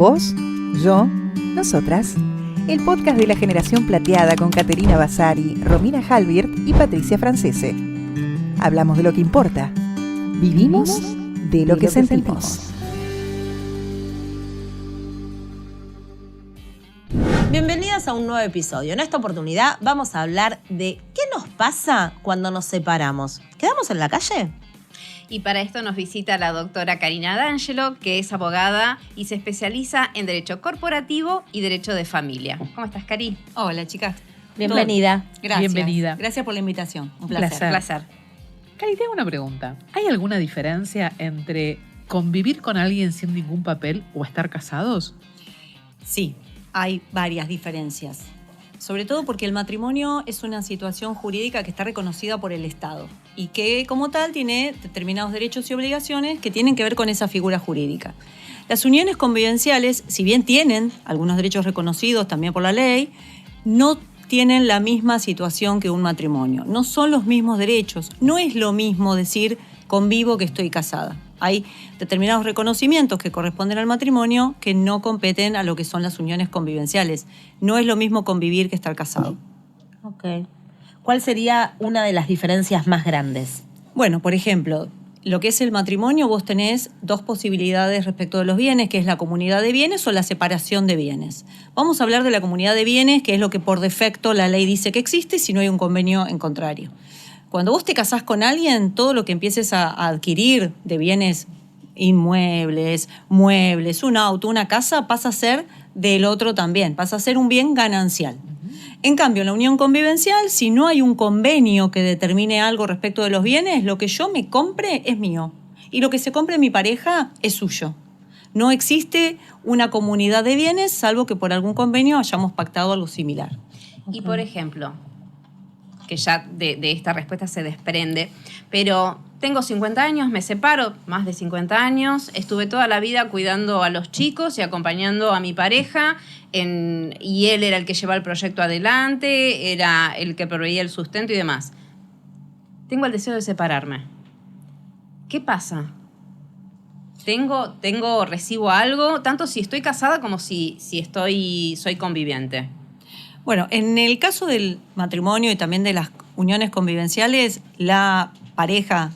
Vos, yo, nosotras. El podcast de la generación plateada con Caterina Basari, Romina Halvirt y Patricia Francese. Hablamos de lo que importa. Vivimos de lo que sentimos. Bienvenidas a un nuevo episodio. En esta oportunidad vamos a hablar de qué nos pasa cuando nos separamos. ¿Quedamos en la calle? Y para esto nos visita la doctora Karina D'Angelo, que es abogada y se especializa en Derecho Corporativo y Derecho de Familia. ¿Cómo estás, Cari? Hola, chicas. Bienvenida. Gracias. Bienvenida. Gracias por la invitación. Un placer. Un placer. Cari, te hago una pregunta. ¿Hay alguna diferencia entre convivir con alguien sin ningún papel o estar casados? Sí, hay varias diferencias. Sobre todo porque el matrimonio es una situación jurídica que está reconocida por el Estado y que como tal tiene determinados derechos y obligaciones que tienen que ver con esa figura jurídica. Las uniones convivenciales, si bien tienen algunos derechos reconocidos también por la ley, no tienen la misma situación que un matrimonio. No son los mismos derechos. No es lo mismo decir convivo que estoy casada. Hay determinados reconocimientos que corresponden al matrimonio que no competen a lo que son las uniones convivenciales. No es lo mismo convivir que estar casado. Ok. ¿Cuál sería una de las diferencias más grandes? Bueno, por ejemplo, lo que es el matrimonio, vos tenés dos posibilidades respecto de los bienes, que es la comunidad de bienes o la separación de bienes. Vamos a hablar de la comunidad de bienes, que es lo que por defecto la ley dice que existe si no hay un convenio en contrario. Cuando vos te casás con alguien, todo lo que empieces a adquirir de bienes inmuebles, muebles, un auto, una casa, pasa a ser del otro también, pasa a ser un bien ganancial. En cambio, en la unión convivencial, si no hay un convenio que determine algo respecto de los bienes, lo que yo me compre es mío y lo que se compre mi pareja es suyo. No existe una comunidad de bienes, salvo que por algún convenio hayamos pactado algo similar. Y por ejemplo, que ya de esta respuesta se desprende, pero tengo 50 años, me separo, más de 50 años, estuve toda la vida cuidando a los chicos y acompañando a mi pareja, y él era el que llevaba el proyecto adelante, era el que proveía el sustento y demás. Tengo el deseo de separarme. ¿Qué pasa? ¿Recibo algo? Tanto si estoy casada como si soy conviviente. Bueno, en el caso del matrimonio y también de las uniones convivenciales, la pareja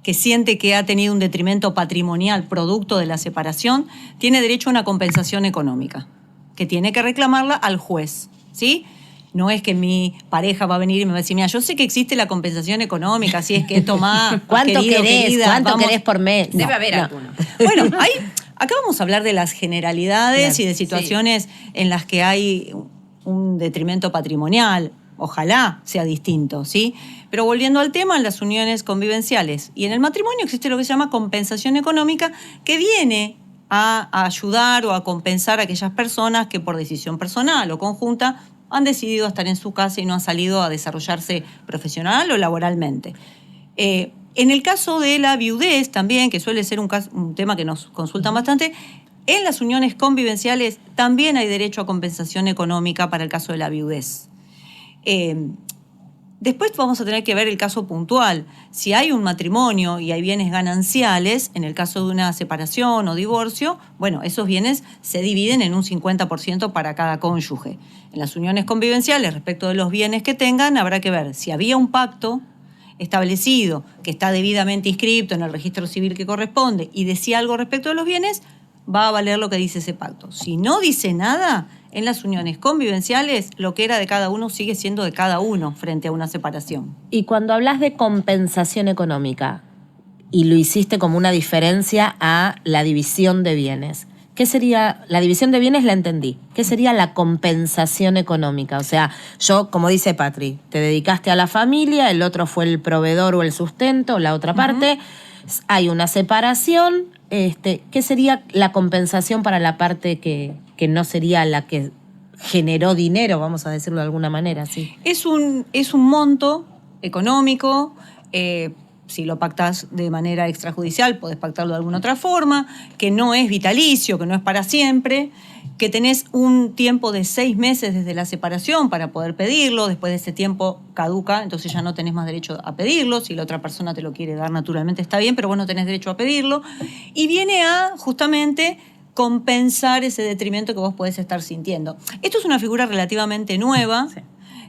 que siente que ha tenido un detrimento patrimonial producto de la separación tiene derecho a una compensación económica, que tiene que reclamarla al juez, ¿sí? No es que mi pareja va a venir y me va a decir, mira, yo sé que existe la compensación económica, así es que tomá, ¿Cuánto querido, querés? querida, ¿Cuánto vamos. querés por mes? Debe haber alguno. Bueno, acá vamos a hablar de las generalidades y de situaciones en las que hay un detrimento patrimonial. Ojalá sea distinto, ¿sí? Pero volviendo al tema, en las uniones convivenciales y en el matrimonio existe lo que se llama compensación económica, que viene a ayudar o a compensar a aquellas personas que por decisión personal o conjunta han decidido estar en su casa y no han salido a desarrollarse profesional o laboralmente. En el caso de la viudez también, que suele ser un tema que nos consultan bastante, en las uniones convivenciales también hay derecho a compensación económica para el caso de la viudez. Después vamos a tener que ver el caso puntual. Si hay un matrimonio y hay bienes gananciales, en el caso de una separación o divorcio, bueno, esos bienes se dividen en un 50% para cada cónyuge. En las uniones convivenciales, respecto de los bienes que tengan, habrá que ver si había un pacto establecido que está debidamente inscrito en el registro civil que corresponde y decía algo respecto de los bienes, va a valer lo que dice ese pacto. Si no dice nada, en las uniones convivenciales, lo que era de cada uno sigue siendo de cada uno frente a una separación. Y cuando hablas de compensación económica, y lo hiciste como una diferencia a la división de bienes, ¿qué sería? La división de bienes la entendí. ¿Qué sería la compensación económica? O sea, yo, como dice Patri, te dedicaste a la familia, el otro fue el proveedor o el sustento, la otra parte, hay una separación. ¿Qué sería la compensación para la parte que no sería la que generó dinero, vamos a decirlo de alguna manera? ¿Sí? Es un monto económico, si lo pactás de manera extrajudicial, podés pactarlo de alguna otra forma, que no es vitalicio, que no es para siempre, que tenés un tiempo de 6 meses desde la separación para poder pedirlo, después de ese tiempo caduca, entonces ya no tenés más derecho a pedirlo, si la otra persona te lo quiere dar naturalmente está bien, pero vos no tenés derecho a pedirlo, y viene a justamente compensar ese detrimento que vos podés estar sintiendo. Esto es una figura relativamente nueva, Sí.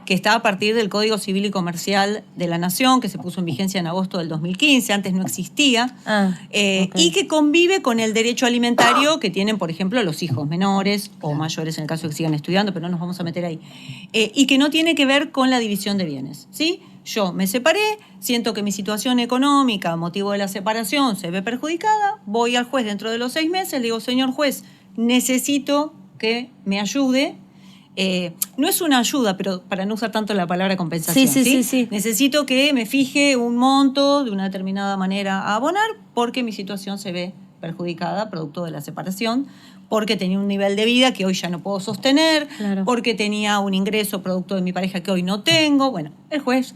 que está a partir del Código Civil y Comercial de la Nación, que se puso en vigencia en agosto del 2015, antes no existía, Ok. y que convive con el derecho alimentario que tienen, por ejemplo, los hijos menores o mayores en el caso de que sigan estudiando, pero no nos vamos a meter ahí, y que no tiene que ver con la división de bienes, ¿sí? Yo me separé, siento que mi situación económica, a motivo de la separación, se ve perjudicada, voy al juez dentro de los 6 meses, le digo, señor juez, necesito que me ayude. No es una ayuda, pero para no usar tanto la palabra compensación. Sí. Necesito que me fije un monto de una determinada manera a abonar porque mi situación se ve perjudicada producto de la separación, porque tenía un nivel de vida que hoy ya no puedo sostener, Claro. porque tenía un ingreso producto de mi pareja que hoy no tengo. Bueno, el juez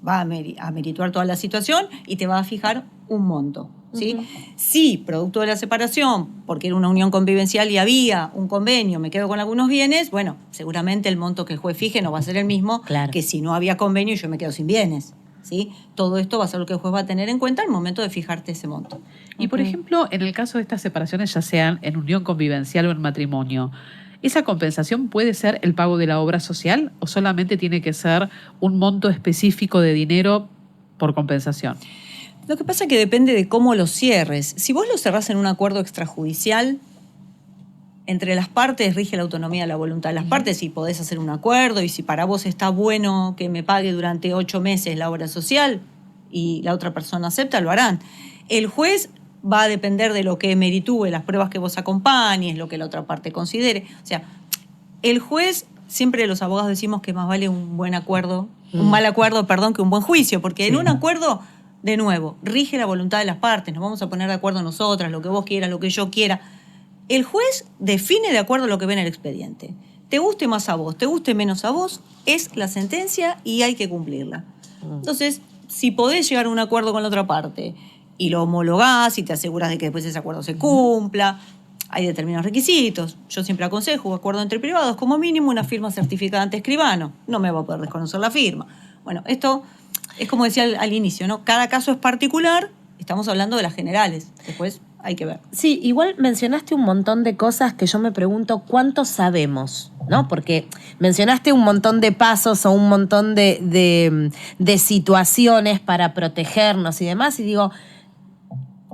va a merituar toda la situación y te va a fijar un monto. ¿Sí? Ujú. Si, producto de la separación, porque era una unión convivencial y había un convenio, me quedo con algunos bienes, bueno, seguramente el monto que el juez fije no va a ser el mismo Claro. que si no había convenio y yo me quedo sin bienes. ¿Sí? Todo esto va a ser lo que el juez va a tener en cuenta al momento de fijarte ese monto. Y por ejemplo, en el caso de estas separaciones, ya sean en unión convivencial o en matrimonio, ¿esa compensación puede ser el pago de la obra social o solamente tiene que ser un monto específico de dinero por compensación? Lo que pasa es que depende de cómo lo cierres. Si vos lo cerrás en un acuerdo extrajudicial, entre las partes rige la autonomía de la voluntad de las partes y podés hacer un acuerdo y si para vos está bueno que me pague durante 8 meses la obra social y la otra persona acepta, lo harán. El juez va a depender de lo que meritúe, las pruebas que vos acompañes, lo que la otra parte considere. O sea, el juez, siempre los abogados decimos que más vale un buen acuerdo, un mal acuerdo, perdón, que un buen juicio, porque en un acuerdo, de nuevo, rige la voluntad de las partes, nos vamos a poner de acuerdo nosotras, lo que vos quieras, lo que yo quiera. El juez define de acuerdo a lo que ve en el expediente. Te guste más a vos, te guste menos a vos, es la sentencia y hay que cumplirla. Entonces, si podés llegar a un acuerdo con la otra parte y lo homologás y te aseguras de que después ese acuerdo se cumpla, hay determinados requisitos. Yo siempre aconsejo acuerdo entre privados, como mínimo una firma certificada ante escribano. No me va a poder desconocer la firma. Bueno, esto es como decía al inicio, ¿no? Cada caso es particular, estamos hablando de las generales. Después hay que ver. Sí, igual mencionaste un montón de cosas que yo me pregunto cuánto sabemos, ¿no? Porque mencionaste un montón de pasos o un montón de situaciones para protegernos y demás, y digo,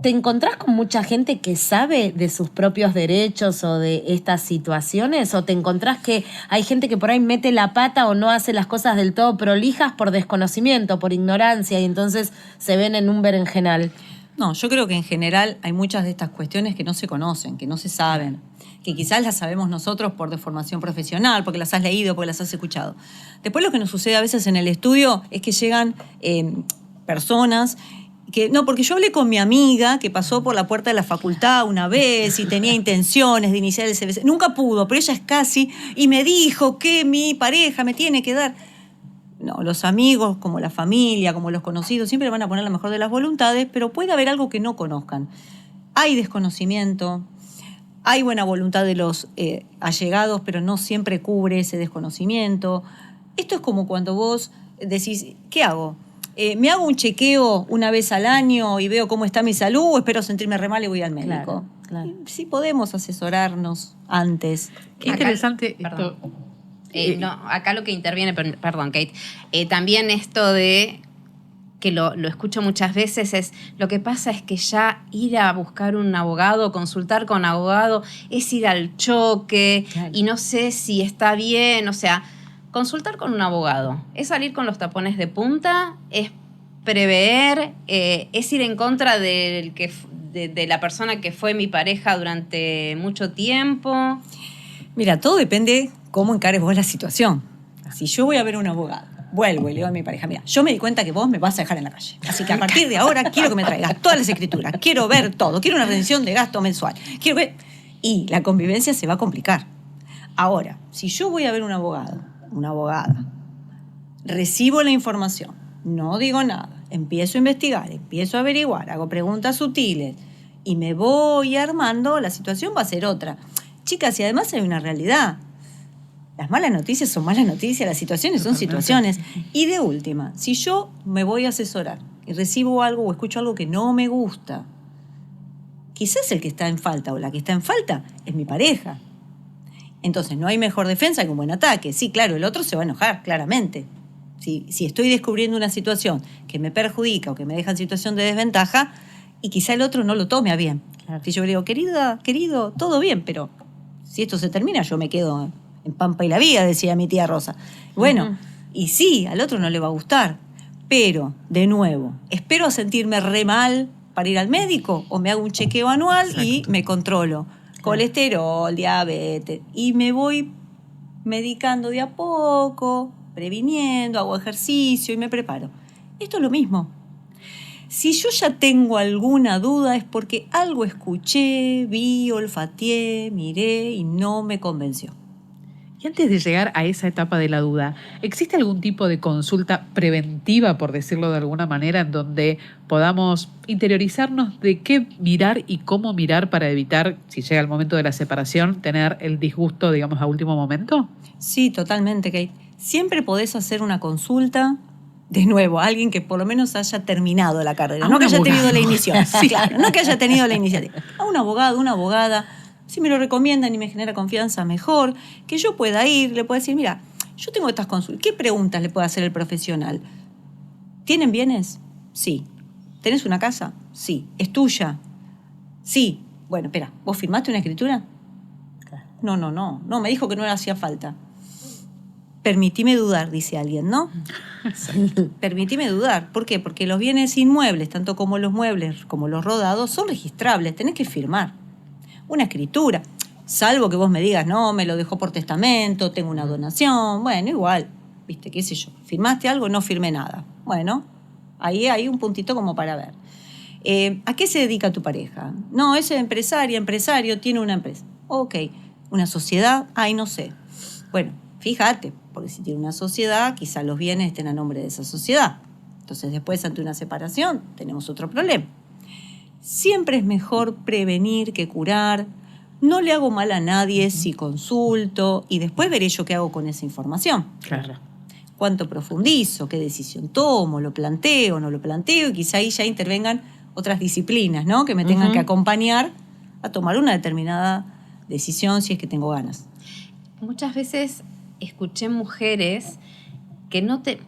¿te encontrás con mucha gente que sabe de sus propios derechos o de estas situaciones? ¿O te encontrás que hay gente que por ahí mete la pata o no hace las cosas del todo prolijas por desconocimiento, por ignorancia, y entonces se ven en un berenjenal? No, yo creo que en general hay muchas de estas cuestiones que no se conocen, que no se saben, que quizás las sabemos nosotros por deformación profesional, porque las has leído, porque las has escuchado. Después lo que nos sucede a veces en el estudio es que llegan personas que, no, porque yo hablé con mi amiga que pasó por la puerta de la facultad una vez y tenía intenciones de iniciar el CBC. Nunca pudo, pero ella es casi, y me dijo que mi pareja me tiene que dar. No, los amigos, como la familia, como los conocidos, siempre van a poner la mejor de las voluntades, pero puede haber algo que no conozcan. Hay desconocimiento, hay buena voluntad de los allegados, pero no siempre cubre ese desconocimiento. Esto es como cuando vos decís, ¿qué hago? ¿Me hago un chequeo una vez al año y veo cómo está mi salud o espero sentirme re mal y voy al médico? Claro. Sí podemos asesorarnos antes. Qué Acá- interesante perdón. esto. No, acá lo que interviene, perdón, Kate, también esto de que lo escucho muchas veces es, lo que pasa es que ya ir a buscar un abogado, consultar con abogado, es ir al choque, Claro. y no sé si está bien, o sea, consultar con un abogado, es salir con los tapones de punta, es prever, es ir en contra de la persona que fue mi pareja durante mucho tiempo. Mira, todo depende cómo encares vos la situación. Si yo voy a ver a un abogado, vuelvo y le digo a mi pareja, mira, yo me di cuenta que vos me vas a dejar en la calle. Así que a partir de ahora quiero que me traigas todas las escrituras, quiero ver todo, quiero una rendición de gasto mensual, quiero ver... Y la convivencia se va a complicar. Ahora, si yo voy a ver un abogado, una abogada, recibo la información, no digo nada, empiezo a investigar, empiezo a averiguar, hago preguntas sutiles y me voy armando, la situación va a ser otra. Chicas, y además hay una realidad. Las malas noticias son malas noticias, las situaciones son situaciones. Y de última, si yo me voy a asesorar y recibo algo o escucho algo que no me gusta, quizás el que está en falta o la que está en falta es mi pareja. Entonces, no hay mejor defensa que un buen ataque. Sí, claro, el otro se va a enojar, claramente. Si estoy descubriendo una situación que me perjudica o que me deja en situación de desventaja, y quizá el otro no lo tome a bien. Claro. Si yo le digo, querida, querido, todo bien, pero si esto se termina, yo me quedo en Pampa y la Vía, decía mi tía Rosa. Bueno, y sí, al otro no le va a gustar. Pero, de nuevo, ¿espero a sentirme re mal para ir al médico o me hago un chequeo anual y me controlo? Colesterol, diabetes, y me voy medicando de a poco, previniendo, hago ejercicio y me preparo. Esto es lo mismo. Si yo ya tengo alguna duda es porque algo escuché, vi, olfateé, miré y no me convenció. Y antes de llegar a esa etapa de la duda, ¿existe algún tipo de consulta preventiva, por decirlo de alguna manera, en donde podamos interiorizarnos de qué mirar y cómo mirar para evitar, si llega el momento de la separación, tener el disgusto, digamos, a último momento? Sí, totalmente, Kate. Siempre podés hacer una consulta, de nuevo, a alguien que por lo menos haya terminado la carrera, A no un que haya abogado. tenido la iniciativa. Sí, claro, no que haya tenido la iniciativa. A un abogado, una abogada. Si me lo recomiendan y me genera confianza, mejor. Que yo pueda ir, le pueda decir, mira, yo tengo estas consultas. ¿Qué preguntas le puede hacer el profesional? ¿Tienen bienes? Sí. ¿Tenés una casa? Sí. ¿Es tuya? Sí. Bueno, espera, ¿vos firmaste una escritura? No, me dijo que no le hacía falta. Permitime dudar, dice alguien, ¿no? Permitime dudar. ¿Por qué? Porque los bienes inmuebles, tanto como los muebles como los rodados, son registrables, tenés que firmar. Una escritura, salvo que vos me digas, no, me lo dejó por testamento, tengo una donación, bueno, igual, viste, qué sé yo, firmaste algo, no firmé nada. Bueno, ahí hay un puntito como para ver. ¿A qué se dedica tu pareja? No, es empresario, tiene una empresa. Ok, ¿una sociedad? Ay, no sé. Bueno, fíjate, porque si tiene una sociedad, quizá los bienes estén a nombre de esa sociedad. Entonces después, ante una separación, tenemos otro problema. Siempre es mejor prevenir que curar. No le hago mal a nadie si consulto y después veré yo qué hago con esa información. Claro. Cuánto profundizo, qué decisión tomo, lo planteo, no lo planteo, y quizá ahí ya intervengan otras disciplinas, ¿no? Que me tengan que acompañar a tomar una determinada decisión si es que tengo ganas. Muchas veces escuché mujeres que no te...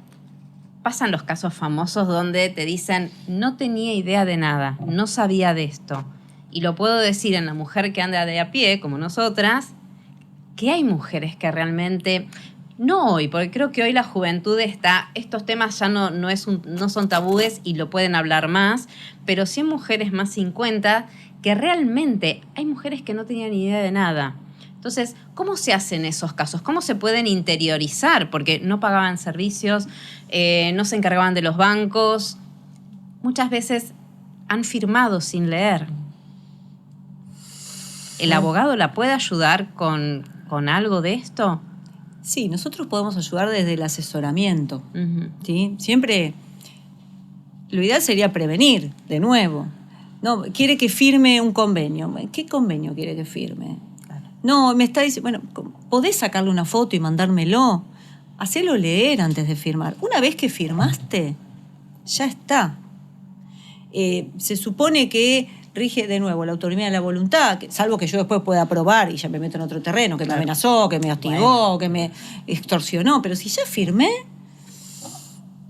Pasan los casos famosos donde te dicen, no tenía idea de nada, no sabía de esto. Y lo puedo decir en la mujer que anda de a pie, como nosotras, que hay mujeres que realmente, no hoy, porque creo que hoy la juventud está, estos temas ya no son tabúes y lo pueden hablar más, pero sí hay mujeres más 50 que realmente hay mujeres que no tenían ni idea de nada. Entonces, ¿cómo se hacen esos casos? ¿Cómo se pueden interiorizar? Porque no pagaban servicios, no se encargaban de los bancos. Muchas veces han firmado sin leer. ¿El abogado la puede ayudar con algo de esto? Sí, nosotros podemos ayudar desde el asesoramiento. Uh-huh. ¿Sí? Siempre, lo ideal sería prevenir, de nuevo. No, quiere que firme un convenio. ¿Qué convenio quiere que firme? No, me está diciendo, bueno, ¿podés sacarle una foto y mandármelo? Hacelo leer antes de firmar. Una vez que firmaste, ya está. Se supone que rige de nuevo la autonomía de la voluntad, salvo que yo después pueda aprobar y ya me meto en otro terreno, que me amenazó, que me hostigó, que me extorsionó. Pero si ya firmé,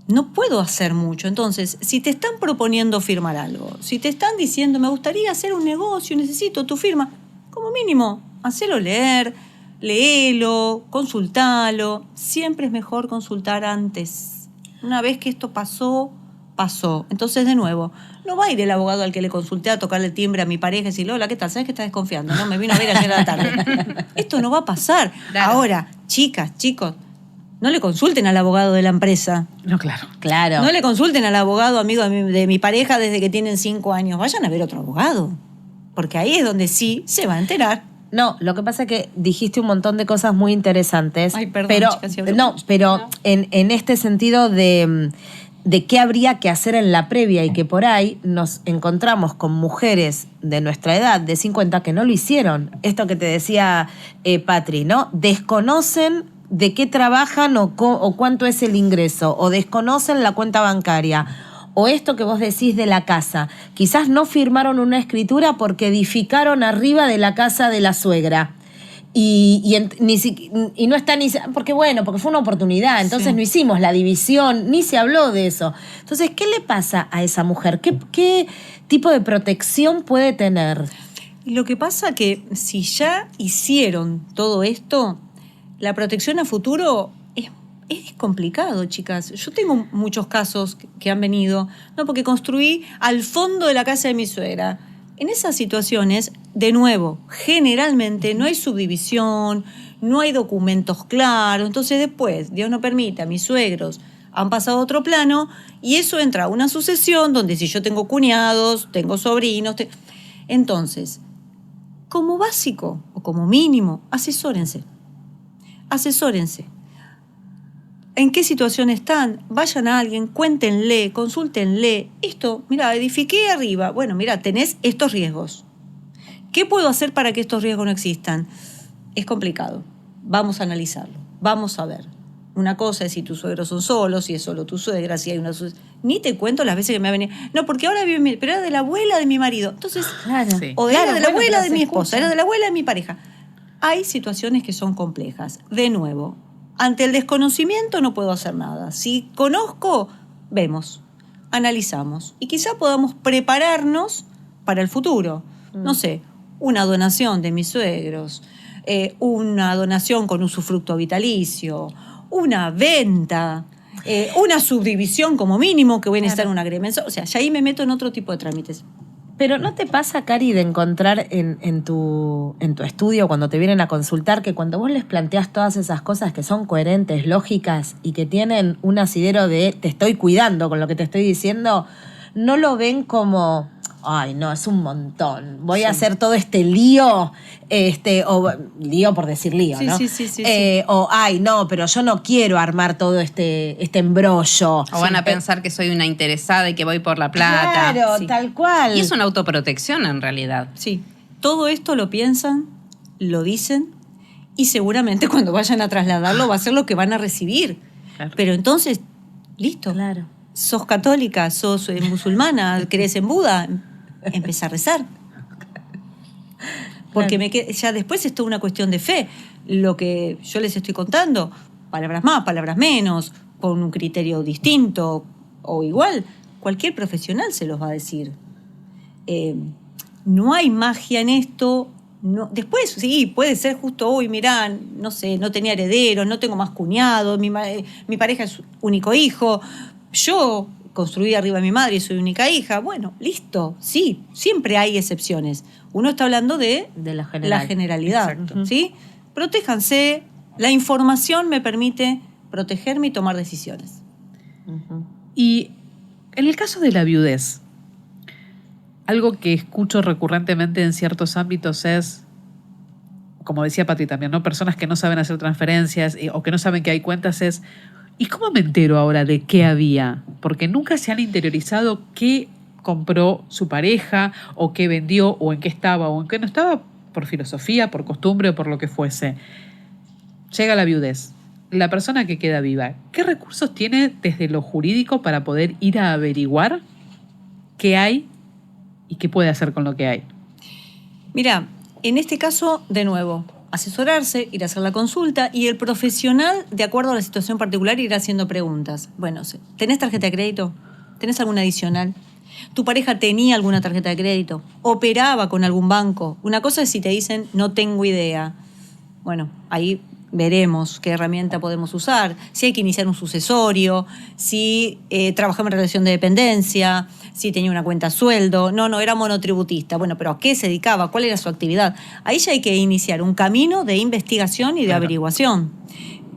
no puedo hacer mucho. Entonces, si te están proponiendo firmar algo, si te están diciendo, me gustaría hacer un negocio, necesito tu firma, como mínimo, hacelo leer, léelo, consultalo. Siempre es mejor consultar antes. Una vez que esto pasó, pasó. Entonces, de nuevo, no va a ir el abogado al que le consulté a tocarle el timbre a mi pareja y decirle, hola, ¿qué tal? ¿Sabes que estás desconfiando? No, me vino a ver ayer a la tarde. Esto no va a pasar. Claro. Ahora, chicas, chicos, no le consulten al abogado de la empresa. No, claro. Claro. No le consulten al abogado amigo de mi pareja desde que tienen 5 años. Vayan a ver otro abogado. Porque ahí es donde sí se va a enterar. No, lo que pasa es que dijiste un montón de cosas muy interesantes. Ay, perdón, pero, chicas, si hablo no, mucho. pero No. en este sentido de qué habría que hacer en la previa y que por ahí nos encontramos con mujeres de nuestra edad, de 50, que no lo hicieron. Esto que te decía Patri, ¿no? Desconocen de qué trabajan o cuánto es el ingreso, o desconocen la cuenta bancaria, O esto que vos decís de la casa. Quizás no firmaron una escritura porque edificaron arriba de la casa de la suegra. Y no está ni... Porque porque fue una oportunidad. Entonces no hicimos la división, ni se habló de eso. Entonces, ¿qué le pasa a esa mujer? ¿Qué tipo de protección puede tener? Lo que pasa que si ya hicieron todo esto, la protección a futuro es complicado, chicas. Yo tengo muchos casos que han venido, no, porque construí al fondo de la casa de mi suegra. En esas situaciones, de nuevo, generalmente no hay subdivisión, no hay documentos claros. Entonces después, Dios no permita, mis suegros han pasado a otro plano y eso entra a una sucesión donde si yo tengo cuñados, tengo sobrinos... Entonces, como básico o como mínimo, asesórense. ¿En qué situación están? Vayan a alguien, cuéntenle, consúltenle. Esto, mira, edifiqué arriba. Bueno, mira, tenés estos riesgos. ¿Qué puedo hacer para que estos riesgos no existan? Es complicado. Vamos a analizarlo. Vamos a ver. Una cosa es si tus suegros son solos, si es solo tu suegra, si hay una... Ni te cuento las veces que me ha venido... No, porque ahora vive... Pero era de la abuela de mi marido. Entonces, claro. Sí. O era de la abuela de mi escucha. esposa, era de la abuela de mi pareja. Hay situaciones que son complejas. De nuevo, ante el desconocimiento no puedo hacer nada. Si conozco, vemos, analizamos. Y quizá podamos prepararnos para el futuro. No sé, una donación de mis suegros, una donación con usufructo vitalicio, una venta, una subdivisión como mínimo que voy a necesitar un agremenso. O sea, ya ahí me meto en otro tipo de trámites. Pero ¿no te pasa, Cari, de encontrar en tu estudio, cuando te vienen a consultar, que cuando vos les planteás todas esas cosas que son coherentes, lógicas y que tienen un asidero de te estoy cuidando con lo que te estoy diciendo, no lo ven como... Ay, no, es un montón. Voy a hacer todo este lío, o lío por decir lío, ¿no? Sí. O, ay, no, pero yo no quiero armar todo este embrollo. O van a pensar que soy una interesada y que voy por la plata. Claro, Sí. tal cual. Y es una autoprotección en realidad. Sí, todo esto lo piensan, lo dicen y seguramente cuando vayan a trasladarlo va a ser lo que van a recibir. Claro. Pero entonces, listo. Claro. Sos católica, sos musulmana, crees en Buda, empezá a rezar. Porque ya después es toda una cuestión de fe. Lo que yo les estoy contando, palabras más, palabras menos, con un criterio distinto o igual, cualquier profesional se los va a decir. No hay magia en esto. No, después, sí, puede ser justo hoy, mirá, no sé, no tenía herederos, no tengo más cuñados, mi pareja es único hijo, yo construí arriba de mi madre y soy única hija. Bueno, listo, sí, siempre hay excepciones. Uno está hablando de la general. la generalidad, Exacto. ¿sí? Protéjanse, la información me permite protegerme y tomar decisiones. Y en el caso de la viudez, algo que escucho recurrentemente en ciertos ámbitos es, como decía Pati también, ¿no? Personas que no saben hacer transferencias o que no saben que hay cuentas es, ¿y cómo me entero ahora de qué había? Porque nunca se han interiorizado qué compró su pareja o qué vendió o en qué estaba o en qué no estaba por filosofía, por costumbre o por lo que fuese. Llega la viudez. La persona que queda viva, ¿qué recursos tiene desde lo jurídico para poder ir a averiguar qué hay y qué puede hacer con lo que hay? Mira, en este caso, de nuevo, asesorarse, ir a hacer la consulta y el profesional, de acuerdo a la situación particular, ir haciendo preguntas. Bueno, ¿tenés tarjeta de crédito? ¿Tenés alguna adicional? ¿Tu pareja tenía alguna tarjeta de crédito? ¿Operaba con algún banco? Una cosa es si te dicen, no tengo idea. Bueno, ahí veremos qué herramienta podemos usar, si hay que iniciar un sucesorio, si trabajaba en relación de dependencia, si tenía una cuenta sueldo. No, era monotributista. Bueno, pero ¿a qué se dedicaba? ¿Cuál era su actividad? Ahí ya hay que iniciar un camino de investigación y de averiguación.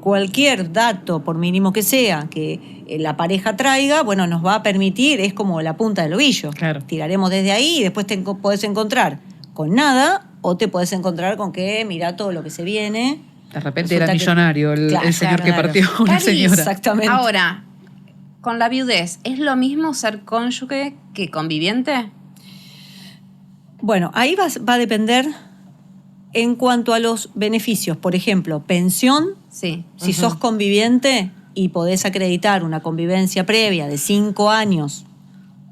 Cualquier dato, por mínimo que sea, que la pareja traiga, bueno, nos va a permitir, es como la punta del ovillo. Claro. Tiraremos desde ahí y después te podés encontrar con nada o te podés encontrar con que, mira todo lo que se viene. De repente Resulta era millonario el señor que partió claro. una señora. Exactamente. Ahora, con la viudez, ¿es lo mismo ser cónyuge que conviviente? Bueno, ahí va a depender en cuanto a los beneficios. Por ejemplo, pensión, Sí. si sos conviviente y podés acreditar una convivencia previa de 5 años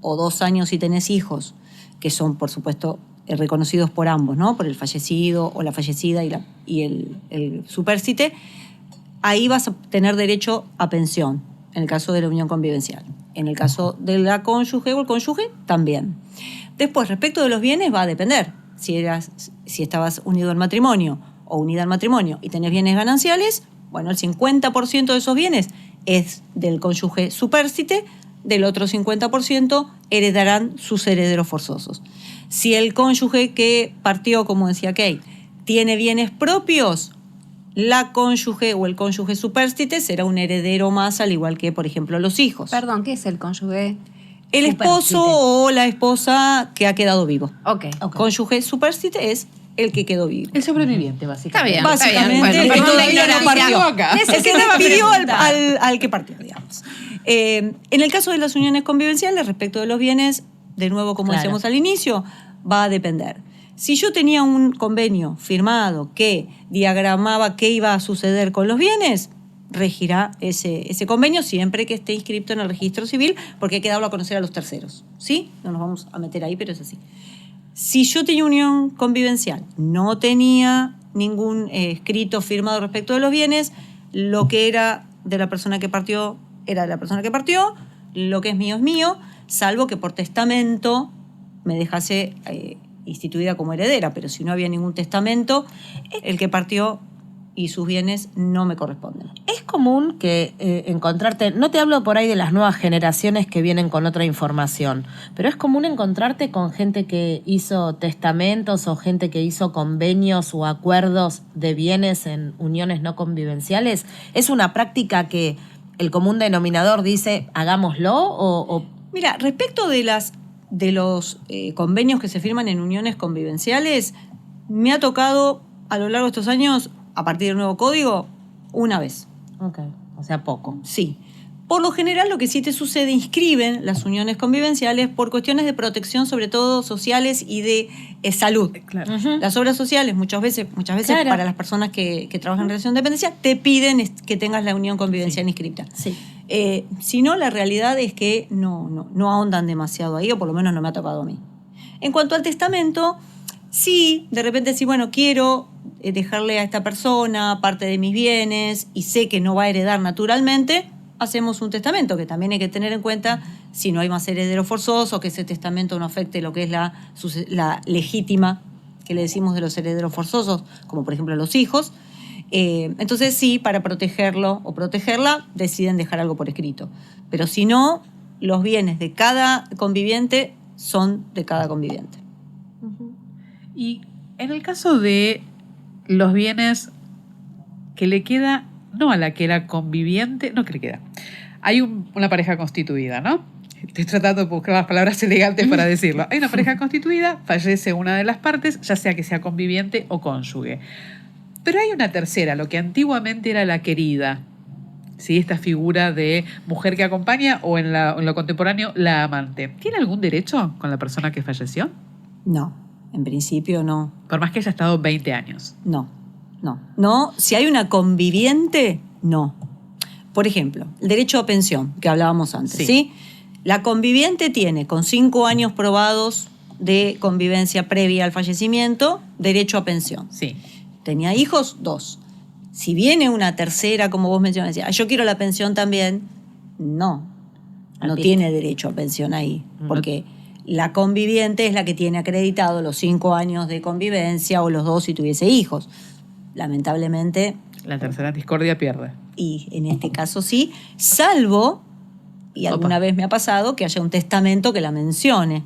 o 2 años si tenés hijos, que son, por supuesto, reconocidos por ambos, ¿no? Por el fallecido o la fallecida y el supérstite, ahí vas a tener derecho a pensión, en el caso de la unión convivencial. En el caso de la cónyuge o el cónyuge, también. Después, respecto de los bienes, va a depender. Si estabas unido al matrimonio o unida al matrimonio y tenés bienes gananciales, bueno, el 50% de esos bienes es del cónyuge supérstite, del otro 50% heredarán sus herederos forzosos. Si el cónyuge que partió, como decía Kate, tiene bienes propios, la cónyuge o el cónyuge supérstite será un heredero más, al igual que, por ejemplo, los hijos. Perdón, ¿qué es el cónyuge? El esposo o la esposa que ha quedado vivo. Ok. Cónyuge supérstite es el que quedó vivo. El sobreviviente, básicamente. Está bien. Básicamente, Bueno, el que perdón la todavía no ignorancia. partió. El que Necesitaba despidió preguntar. al que partió, digamos. En el caso de las uniones convivenciales, respecto de los bienes, de nuevo, como Claro. decíamos al inicio, va a depender. Si yo tenía un convenio firmado que diagramaba qué iba a suceder con los bienes, regirá ese convenio siempre que esté inscrito en el registro civil, porque hay que darlo a conocer a los terceros. ¿Sí? No nos vamos a meter ahí, pero es así. Si yo tenía unión convivencial, no tenía ningún escrito firmado respecto de los bienes, lo que era de la persona que partió era de la persona que partió, lo que es mío, salvo que por testamento me dejase instituida como heredera, pero si no había ningún testamento, el que partió y sus bienes no me corresponden. Es común que encontrarte, no te hablo por ahí de las nuevas generaciones que vienen con otra información, pero es común encontrarte con gente que hizo testamentos o gente que hizo convenios o acuerdos de bienes en uniones no convivenciales. ¿Es una práctica que el común denominador dice hagámoslo o Mira, respecto de los convenios que se firman en uniones convivenciales, me ha tocado a lo largo de estos años, a partir del nuevo código, una vez. Ok, o sea, poco. Sí. Por lo general, lo que sí te sucede, inscriben las uniones convivenciales por cuestiones de protección, sobre todo sociales y de salud. Claro. Ujú. Las obras sociales, muchas veces Claro. para las personas que trabajan en relación de dependencia, te piden que tengas la unión convivencial inscripta. Sí. Si no, la realidad es que no ahondan demasiado ahí, o por lo menos no me ha tocado a mí. En cuanto al testamento, sí, de repente sí, bueno, quiero dejarle a esta persona parte de mis bienes y sé que no va a heredar naturalmente, hacemos un testamento, que también hay que tener en cuenta si no hay más herederos forzosos, que ese testamento no afecte lo que es la legítima, que le decimos de los herederos forzosos, como por ejemplo los hijos. Entonces sí, para protegerlo o protegerla, deciden dejar algo por escrito. Pero si no, los bienes de cada conviviente son de cada conviviente. Y en el caso de los bienes que le queda, no a la que era conviviente, no que le queda. Hay una pareja constituida, ¿no? Estoy tratando de buscar las palabras elegantes para decirlo. Hay una pareja constituida, fallece una de las partes, ya sea que sea conviviente o cónyuge. Pero hay una tercera, lo que antiguamente era la querida, ¿sí? Esta figura de mujer que acompaña o en lo contemporáneo la amante. ¿Tiene algún derecho con la persona que falleció? No, en principio no. Por más que haya estado 20 años. No, si hay una conviviente, no. Por ejemplo, el derecho a pensión, que hablábamos antes, Sí. ¿sí? La conviviente tiene, con 5 años probados de convivencia previa al fallecimiento, derecho a pensión. Sí. Tenía hijos, 2. Si viene una tercera, como vos mencionas, decía, yo quiero la pensión también, no Al piste. tiene derecho a pensión ahí, porque la conviviente es la que tiene acreditado los 5 años de convivencia o los 2 si tuviese hijos. Lamentablemente, La tercera discordia pierde. y en este caso sí, salvo, y alguna Opa. vez me ha pasado, que haya un testamento que la mencione,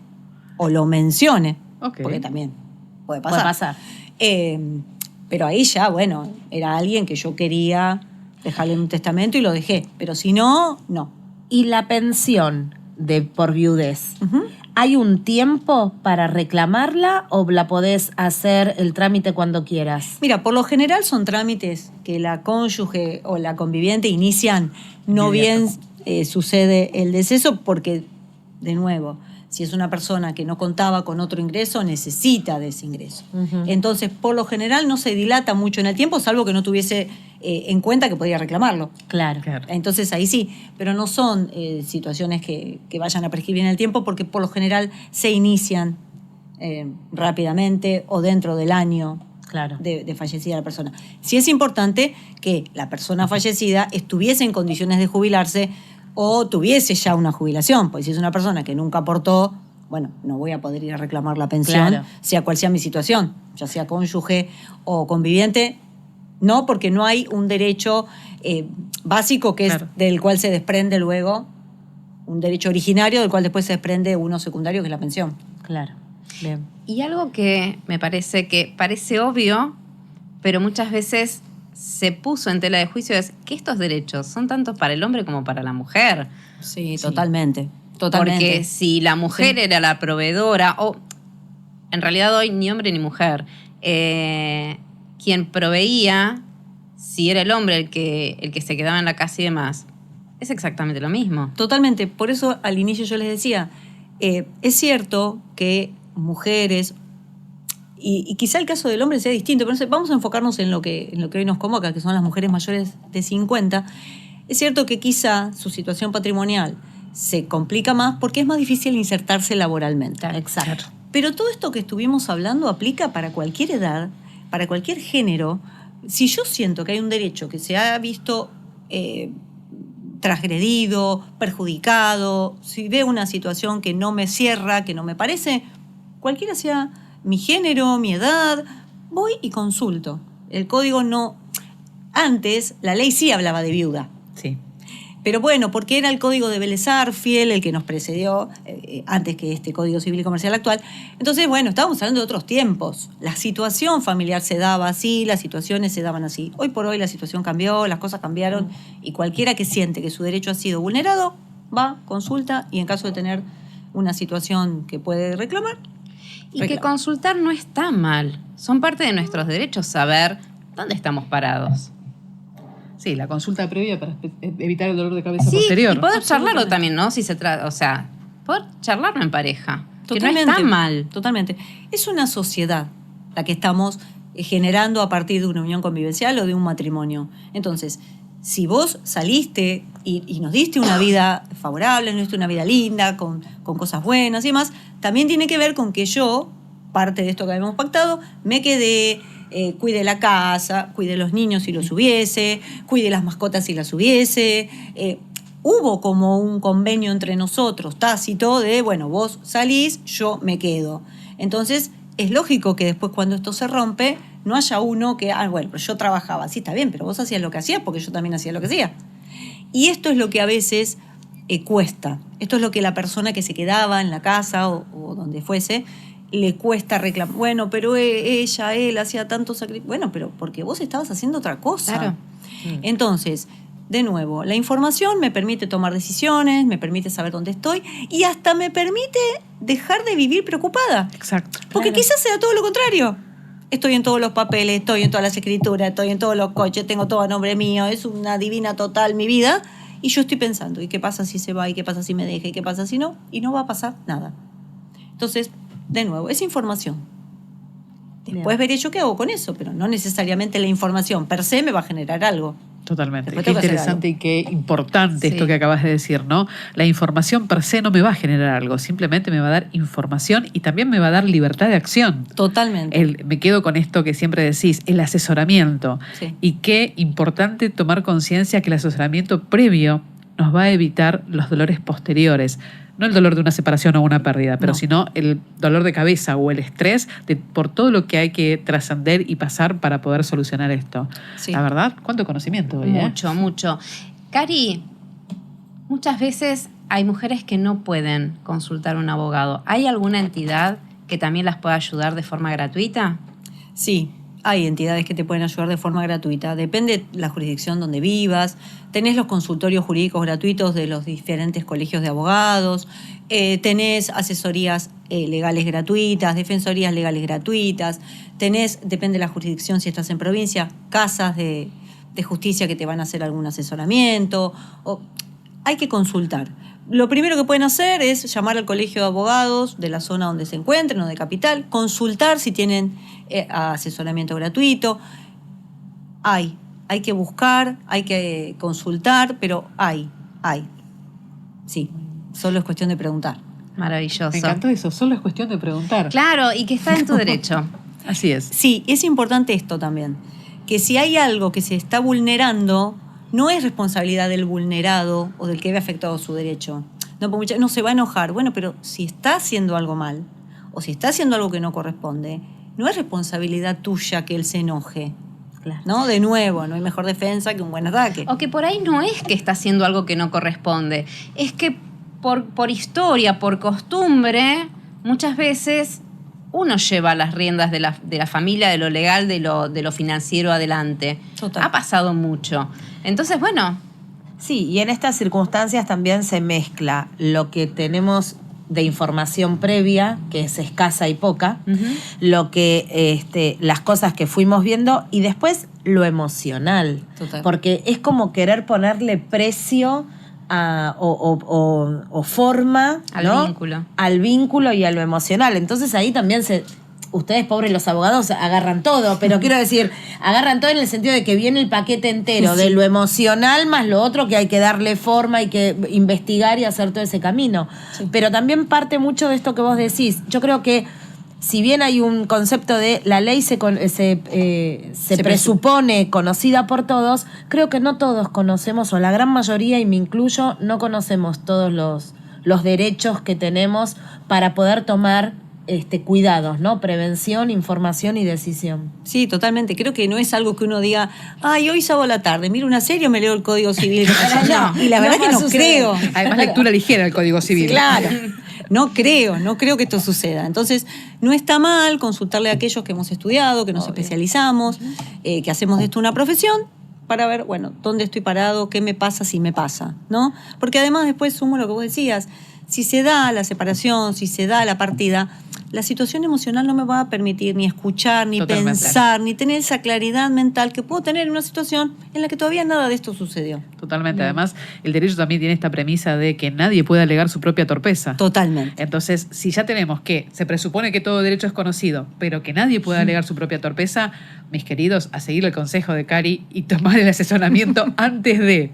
o lo mencione, Ok. porque también puede pasar. Puede pasar. Pero ahí ya, bueno, era alguien que yo quería dejarle en un testamento y lo dejé, pero si no, no. ¿Y la pensión por viudez? Ujú. ¿Hay un tiempo para reclamarla o la podés hacer el trámite cuando quieras? Mira, por lo general son trámites que la cónyuge o la conviviente inician, no bien sucede el deceso, porque, de nuevo, si es una persona que no contaba con otro ingreso, necesita de ese ingreso. Ujú. Entonces, por lo general no se dilata mucho en el tiempo, salvo que no tuviese en cuenta que podría reclamarlo. Claro. Claro. Entonces ahí sí, pero no son situaciones que vayan a prescribir en el tiempo porque por lo general se inician rápidamente o dentro del año Claro. de fallecida la persona. Sí es importante que la persona fallecida estuviese en condiciones de jubilarse o tuviese ya una jubilación, porque si es una persona que nunca aportó, bueno, no voy a poder ir a reclamar la pensión, Claro. sea cual sea mi situación, ya sea cónyuge o conviviente, no, porque no hay un derecho básico que Claro. es del cual se desprende luego un derecho originario del cual después se desprende uno secundario que es la pensión. Claro. Bien. Y algo que me parece obvio, pero muchas veces se puso en tela de juicio es que estos derechos son tanto para el hombre como para la mujer. Sí, totalmente. Totalmente. Porque si la mujer Sí. era la proveedora, o en realidad hoy ni hombre ni mujer, quien proveía, si era el hombre el que se quedaba en la casa y demás, es exactamente lo mismo. Totalmente. Por eso al inicio yo les decía, es cierto que mujeres, y quizá el caso del hombre sea distinto, pero no sé, vamos a enfocarnos en lo que hoy nos convoca, que son las mujeres mayores de 50. Es cierto que quizá su situación patrimonial se complica más porque es más difícil insertarse laboralmente. Exacto. Pero todo esto que estuvimos hablando aplica para cualquier edad, para cualquier género. Si yo siento que hay un derecho que se ha visto transgredido, perjudicado, si veo una situación que no me cierra, que no me parece, cualquiera sea mi género, mi edad, voy y consulto. El código no... Antes, la ley sí hablaba de viuda. Sí. Pero bueno, porque era el código de Vélez Arfiel el que nos precedió antes que este Código Civil y Comercial actual. Entonces, bueno, estábamos hablando de otros tiempos. La situación familiar se daba así, las situaciones se daban así. Hoy por hoy la situación cambió, las cosas cambiaron y cualquiera que siente que su derecho ha sido vulnerado, va, consulta y en caso de tener una situación que puede reclamar, Y que reclama. consultar no está mal. Son parte de nuestros derechos saber dónde estamos parados. Sí, la consulta previa para evitar el dolor de cabeza Sí, posterior. y poder charlarlo Absolutamente. también, ¿no? Si se trata, o sea, poder charlarlo en pareja. Totalmente, Que no está mal. Totalmente. Es una sociedad la que estamos generando a partir de una unión convivencial o de un matrimonio. Entonces, si vos saliste y nos diste una vida favorable, nos diste una vida linda, con cosas buenas y demás, también tiene que ver con que yo, parte de esto que habíamos pactado, me quedé, cuide la casa, cuide los niños si los hubiese, cuide las mascotas si las hubiese. Hubo como un convenio entre nosotros, tácito, de, bueno, vos salís, yo me quedo. Entonces, es lógico que después cuando esto se rompe, no haya uno que, bueno, pero yo trabajaba, sí, está bien, pero vos hacías lo que hacías porque yo también hacía lo que hacía. Y esto es lo que a veces cuesta. Esto es lo que la persona que se quedaba en la casa o donde fuese, le cuesta reclamar. Bueno, pero él hacía tanto sacrificio. Bueno, pero porque vos estabas haciendo otra cosa. Claro. Entonces, de nuevo, la información me permite tomar decisiones, me permite saber dónde estoy y hasta me permite dejar de vivir preocupada. Exacto. Porque Claro. quizás sea todo lo contrario. Estoy en todos los papeles, estoy en todas las escrituras, estoy en todos los coches, tengo todo a nombre mío, es una divina total mi vida. Y yo estoy pensando, ¿y qué pasa si se va? ¿Y qué pasa si me deja? ¿Y qué pasa si no? Y no va a pasar nada. Entonces, de nuevo, es información. Después veré yo qué hago con eso, pero no necesariamente la información per se me va a generar algo. Totalmente. Después Qué tengo que hacer interesante y qué importante Sí. esto que acabas de decir, ¿no? La información per se no me va a generar algo, simplemente me va a dar información y también me va a dar libertad de acción. Totalmente. Me quedo con esto que siempre decís, el asesoramiento. Sí. Y qué importante tomar conciencia que el asesoramiento previo nos va a evitar los dolores posteriores. No el dolor de una separación o una pérdida, pero No. sino el dolor de cabeza o el estrés por todo lo que hay que trascender y pasar para poder solucionar esto. Sí. La verdad, cuánto conocimiento hoy, ¿eh? Mucho, mucho. Cari, muchas veces hay mujeres que no pueden consultar a un abogado. ¿Hay alguna entidad que también las pueda ayudar de forma gratuita? Sí, hay entidades que te pueden ayudar de forma gratuita. Depende de la jurisdicción donde vivas. Tenés los consultorios jurídicos gratuitos de los diferentes colegios de abogados. Tenés asesorías legales gratuitas, defensorías legales gratuitas. Tenés, depende de la jurisdicción, si estás en provincia, casas de justicia que te van a hacer algún asesoramiento. Hay que consultar. Lo primero que pueden hacer es llamar al colegio de abogados de la zona donde se encuentren o de capital, consultar si tienen asesoramiento gratuito. Hay hay que buscar, hay que consultar, pero hay. Sí, solo es cuestión de preguntar. Maravilloso. Me encantó eso, solo es cuestión de preguntar. Claro, y que está en tu derecho. Así es. Sí, es importante esto también, que si hay algo que se está vulnerando, no es responsabilidad del vulnerado o del que ve afectado su derecho. No se va a enojar. Bueno, pero si está haciendo algo mal o si está haciendo algo que no corresponde, no es responsabilidad tuya que él se enoje. Claro. ¿No? De nuevo, no hay mejor defensa que un buen ataque. O que por ahí no es que está haciendo algo que no corresponde, es que por historia, por costumbre, muchas veces uno lleva las riendas de la familia, de lo legal, de lo financiero adelante. Total. Ha pasado mucho. Entonces, bueno, Sí, y en estas circunstancias también se mezcla lo que tenemos de información previa, que es escasa y poca, lo que las cosas que fuimos viendo y después lo emocional. Total. Porque es como querer ponerle precio o forma, Al ¿no? vínculo. Al vínculo y a lo emocional. Entonces ahí también ustedes, pobres los abogados, agarran todo, pero quiero decir, agarran todo en el sentido de que viene el paquete entero, de lo emocional más lo otro que hay que darle forma, hay que investigar y hacer todo ese camino. Sí. Pero también parte mucho de esto que vos decís. Yo creo que si bien hay un concepto de la ley se presupone conocida por todos, creo que no todos conocemos, o la gran mayoría, y me incluyo, no conocemos todos los derechos que tenemos para poder tomar cuidados, ¿no? Prevención, información y decisión. Sí, totalmente. Creo que no es algo que uno diga, ay, hoy sábado a la tarde, miro una serie o me leo el Código Civil. No, y la verdad no que no sucede. creo. Además, lectura ligera del Código Civil. Claro. No creo que esto suceda. Entonces, no está mal consultarle a aquellos que hemos estudiado, que nos especializamos, que hacemos de esto una profesión, para ver, bueno, dónde estoy parado, qué me pasa si me pasa, ¿no? Porque además después sumo lo que vos decías, si se da la separación, si se da la partida, la situación emocional no me va a permitir ni escuchar, ni Totalmente. pensar, ni tener esa claridad mental que puedo tener en una situación en la que todavía nada de esto sucedió. Totalmente. Además, el derecho también tiene esta premisa de que nadie puede alegar su propia torpeza. Totalmente. Entonces, si ya tenemos que se presupone que todo derecho es conocido, pero que nadie puede alegar su propia torpeza, mis queridos, a seguir el consejo de Cari y tomar el asesoramiento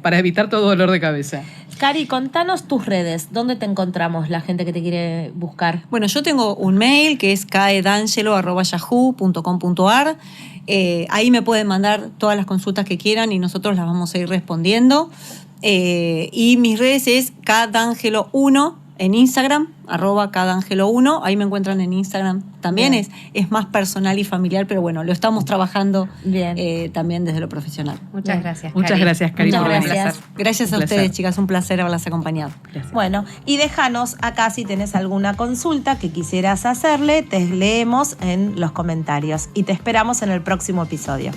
para evitar todo dolor de cabeza. Cari, contanos tus redes. ¿Dónde te encontramos la gente que te quiere buscar? Bueno, yo tengo un mail que es caedangelo@yahoo.com.ar. Ahí me pueden mandar todas las consultas que quieran y nosotros las vamos a ir respondiendo. Y mis redes es cadangelo1 en Instagram, @cadangelo1. Ahí me encuentran en Instagram también. Bien. Es más personal y familiar, pero bueno, lo estamos trabajando Bien. también desde lo profesional. muchas Bien. gracias. Muchas Cari. gracias, Cari, Muchas por venir. gracias. Gracias a Un placer. ustedes, chicas. Un placer haberlas acompañado. Gracias. Bueno, y déjanos acá si tenés alguna consulta que quisieras hacerle, te leemos en los comentarios y te esperamos en el próximo episodio.